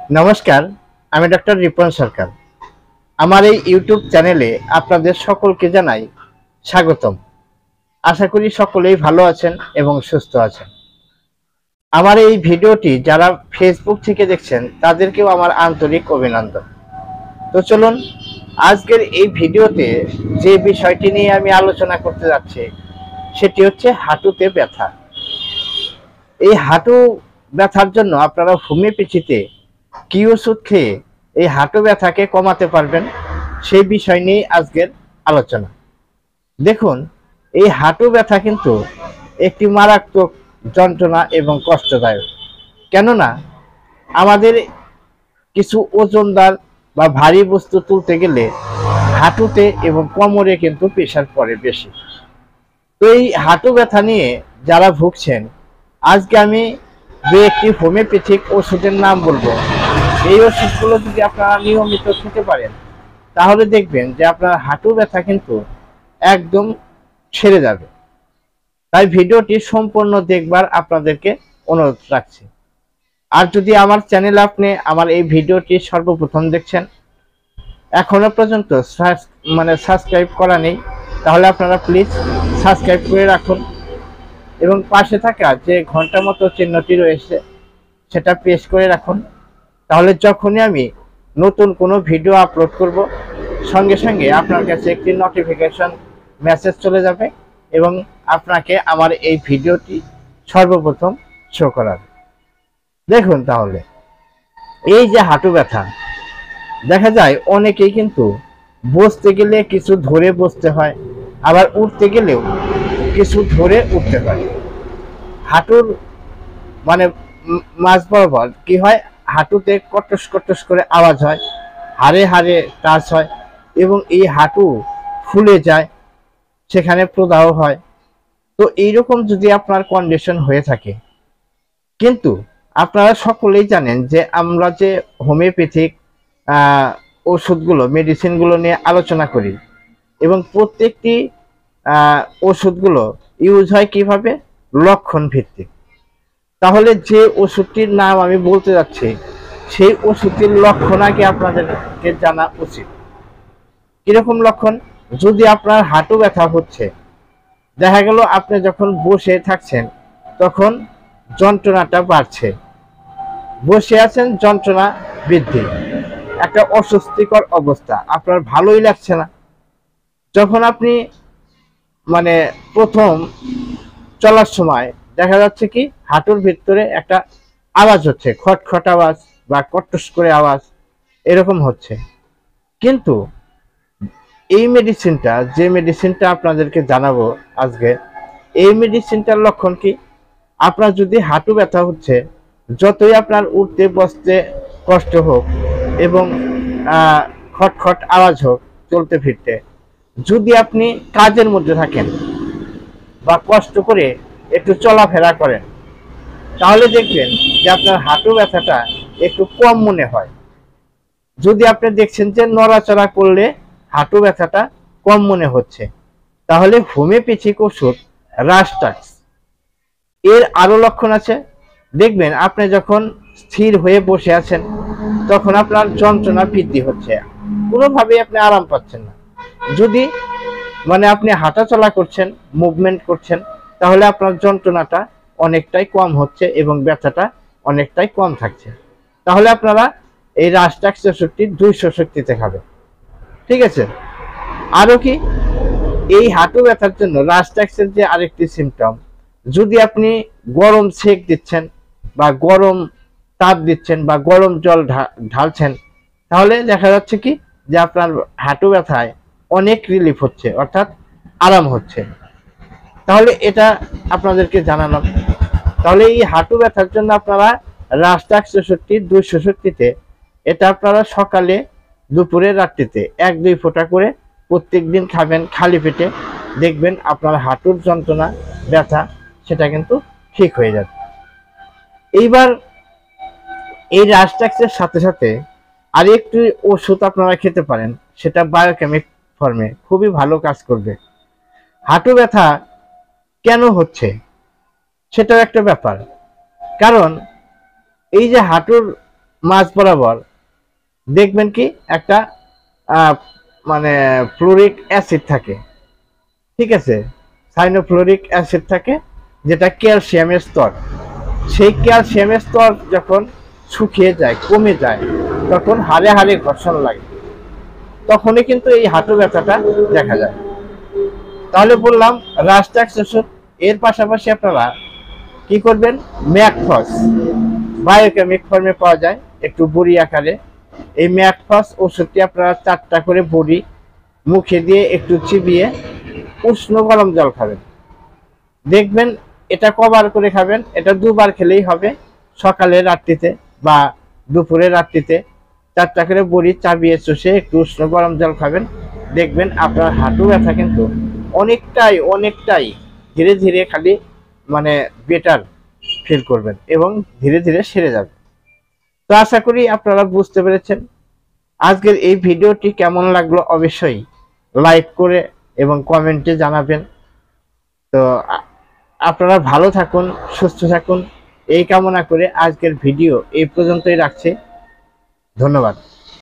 নমস্কার, আমি ডক্টর রিপন সরকার। আমার এই ইউটিউব চ্যানেলে আপনাদের সকলকে জানাই স্বাগতম। আশা করি সকলেই ভালো আছেন এবং সুস্থ আছেন। আমার এই ভিডিওটি যারা ফেসবুক থেকে দেখছেন তাদেরকেও আমার আন্তরিক অভিনন্দন। তো চলুন, আজকের এই ভিডিওতে যে বিষয়টি নিয়ে আমি আলোচনা করতে যাচ্ছি সেটি হচ্ছে হাঁটুতে ব্যথা। এই হাঁটু ব্যথার জন্য আপনারা হোমিওপ্যাথিতে কি ওষুধ খেয়ে এই হাঁটু ব্যথাকে কমাতে পারবেন সেই বিষয় নিয়ে আজকের আলোচনা। দেখুন, এই হাঁটু ব্যথা কিন্তু একটি মারাত্মক যন্ত্রণা এবং কষ্টদায়ক। কেননা আমাদের কিছু ওজনদার বা ভারী বস্তু তুলতে গেলে হাঁটুতে এবং কোমরে কিন্তু প্রেশার পড়ে বেশি। তো এই হাঁটু ব্যথা নিয়ে যারা ভুগছেন, আজকে আমি দু একটি হোমিওপ্যাথিক ওষুধের নাম বলবো। এই ওষুধগুলো যদি আপনারা নিয়মিত খেতে পারেন তাহলে দেখবেন যে আপনার হাঁটু ব্যথা কিন্তু একদম ছেড়ে যাবে। তাই ভিডিওটি সম্পূর্ণ দেখবার আপনাদেরকে অনুরোধ রাখছি। আর যদি আমার চ্যানেলে আপনি আমার এই ভিডিওটি সর্বপ্রথম দেখছেন, এখনো পর্যন্ত সাবস্ক্রাইব করা নেই, তাহলে আপনারা প্লিজ সাবস্ক্রাইব করে রাখুন এবং পাশে থাকা যে ঘন্টা মতো চিহ্নটি রয়েছে সেটা প্রেস করে রাখুন। তাহলে যখনই আমি নতুন কোনো ভিডিও আপলোড করব, সঙ্গে সঙ্গে আপনার কাছে একটি নোটিফিকেশন মেসেজ চলে যাবে এবং আপনাকে আমার এই ভিডিওটি সর্বপ্রথম শো করাবে। দেখুন, তাহলে এই যে হাঁটু ব্যথা, দেখা যায় অনেকেই কিন্তু বসতে গেলে কিছু ধরে বসতে হয়, আবার উঠতে গেলেও কিছু ধরে উঠতে হয়। হাঁটুর মাঝ বরাবর কি হয়, হাঁটুতে কটস কটস করে আওয়াজ হয়, হাড়ে হাড়ে টাচ হয় এবং এই হাঁটু ফুলে যায়, সেখানে প্রদাহ হয়। তো এইরকম যদি আপনার কন্ডিশন হয়ে থাকে, কিন্তু আপনারা সকলেই জানেন যে আমরা যে হোমিওপ্যাথিক ওষুধগুলো মেডিসিনগুলো নিয়ে আলোচনা করি এবং প্রত্যেকটি ওষুধগুলো ইউজ হয় কিভাবে, লক্ষণ ভিত্তিক। তাহলে যে ওষুধটির নাম আমি বলতে যাচ্ছি সেই ওষুধটির লক্ষণ আগে আপনাদেরকে জানা উচিত। কিরকম লক্ষণ? যদি আপনার হাঁটু ব্যথা হচ্ছে, দেখা গেল আপনি যখন বসে থাকছেন তখন যন্ত্রণাটা বাড়ছে, বসে আছেন যন্ত্রণা বৃদ্ধি, একটা অস্বস্তিকর অবস্থা, আপনার ভালোই লাগছে না। যখন আপনি প্রথম চলার সময় দেখা যাচ্ছে কি হাঁটুর ভিতরে একটা আওয়াজ হচ্ছে, খটখট আওয়াজ বা কটস করে আওয়াজ এরকম হচ্ছে। কিন্তু এই যে মেডিসিনটা আপনাদেরকে জানাবো আজকে, এই মেডিসিনটার লক্ষণ কি, আপনার যদি হাঁটু ব্যথা হচ্ছে, যতই আপনার উঠতে বসতে কষ্ট হোক এবং খটখট আওয়াজ হোক চলতে ফিরতে, যদি আপনি কাজের মধ্যে থাকেন বা কষ্ট করে একটু চলাফেরা করেন, তাহলে দেখবেন যে আপনার হাঁটু ব্যথাটা একটু কম মনে হয়। যদি আপনি দেখছেন যে নড়াচড়া করলে হাঁটু ব্যথাটা কম মনে হচ্ছে, তাহলে হোমিওপ্যাথিক ওষুধ রাস্টাক্স এর আরো লক্ষণ আছে। দেখবেন আপনি যখন স্থির হয়ে বসে আছেন তখন আপনার যন্ত্রণা বৃদ্ধি হচ্ছে, কোনোভাবেই আপনি আরাম পাচ্ছেন না। যদি আপনি হাঁটা চলা করছেন, মুভমেন্ট করছেন, তাহলে আপনার যন্ত্রণাটা অনেকটাই কম হচ্ছে এবং ব্যথাটা অনেকটাই কম থাকছে। তাহলে আপনারা এই রাস্টাক্স ওষুধটি 200 শক্তিতে খাবেন, ঠিক আছে? আরো কি, এই হাঁটু ব্যথার জন্য রাস্টাক্সের যে আরেকটি সিমটম, যদি আপনি গরম সেক দিচ্ছেন বা গরম তাপ দিচ্ছেন বা গরম জল ঢালছেন, তাহলে দেখা যাচ্ছে কি যে আপনার হাঁটু ব্যথায় অনেক রিলিফ হচ্ছে, অর্থাৎ আরাম হচ্ছে। তাহলে এটা আপনাদেরকে জানালাম। তাহলে এই হাঁটু ব্যথার জন্য আপনারা রাস্টাক্স 200 শক্তিতে, এটা আপনারা সকালে, দুপুরে, রাত্রিতে 1-2 ফোঁটা করে প্রত্যেক দিন খাবেন খালি পেটে। দেখবেন আপনার হাঁটুর যন্ত্রণা ব্যথা সেটা কিন্তু ঠিক হয়ে যাবে। এইবার এই রাস্টাক্সের সাথে সাথে আরেকটি ওষুধ আপনারা খেতে পারেন, সেটা বায়োকেমিক ফর্মে খুবই ভালো কাজ করবে। হাঁটু ব্যথা কেন হচ্ছে সেটাও একটা ব্যাপার, কারণ এই যে হাঁটুর মাঝ বরাবর দেখবেন কি একটা আহ, মানে ফ্লোরিক অ্যাসিড থাকে, ঠিক আছে, সাইনোফ্লোরিক অ্যাসিড থাকে, যেটা ক্যালসিয়ামের স্তর। সেই ক্যালসিয়ামের স্তর যখন শুকিয়ে যায়, কমে যায়, তখন হাড়ে হাড়ে ঘর্ষণ লাগে, তখনই কিন্তু এই হাঁটু ব্যথাটা দেখা যায়। তাহলে বললাম রাস্টাক্স ওষুধ, এর পাশাপাশি আপনারা কি করবেন, ম্যাকফস বায়োকেমিক ফর্মে পাওয়া যায়, একটু বড়ি আকারে। এই ম্যাকফস ওষুধটি আপনারা 4টা করে বড়ি মুখে দিয়ে একটু চিবিয়ে উষ্ণ গরম জল খাবেন। দেখবেন এটা কবার করে খাবেন, এটা 2বার খেলেই হবে, সকালে রাত্রিতে বা দুপুরে রাত্রিতে 4টা করে বড়ি চাবিয়ে চষে একটু উষ্ণ গরম জল খাবেন। দেখবেন আপনার হাঁটু ব্যথা কিন্তু অনেকটাই অনেকটাই ধীরে ধীরে খালি মানে বেটার ফিল করবেন এবং ধীরে ধীরে সেরে যাবে। তো আশা করি আপনারা বুঝতে পেরেছেন। আজকের এই ভিডিওটি কেমন লাগলো অবশ্যই লাইক করে এবং কমেন্টে জানাবেন। তো আপনারা ভালো থাকুন, সুস্থ থাকুন, এই কামনা করে আজকের ভিডিও এই পর্যন্তই রাখছি। ধন্যবাদ।